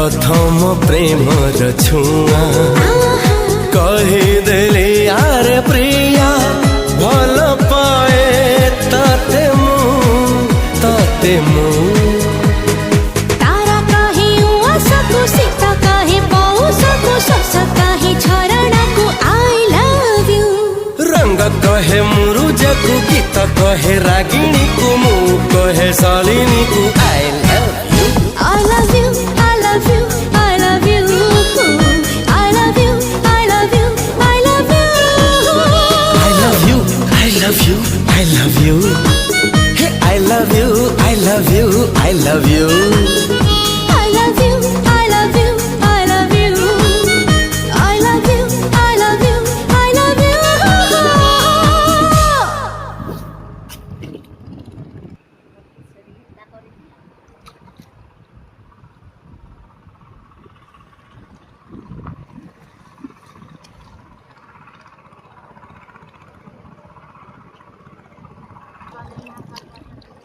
प्रथम प्रेमर छुआ कहीदेली यारे प्रिया भल पाए ताते मु तारा कहीं उआसको सीता कहीं पौसको सस कहीं झरणा को आई लव यू रंग कहे मुरुजा को गीत कहे रागिणी को मु कहे शालिनी को I love you I love you I love you I love you I love you I love you I love you I love you I love you I love you hey I love you I love you I love you I love you I love you I love you I love you I love you I love you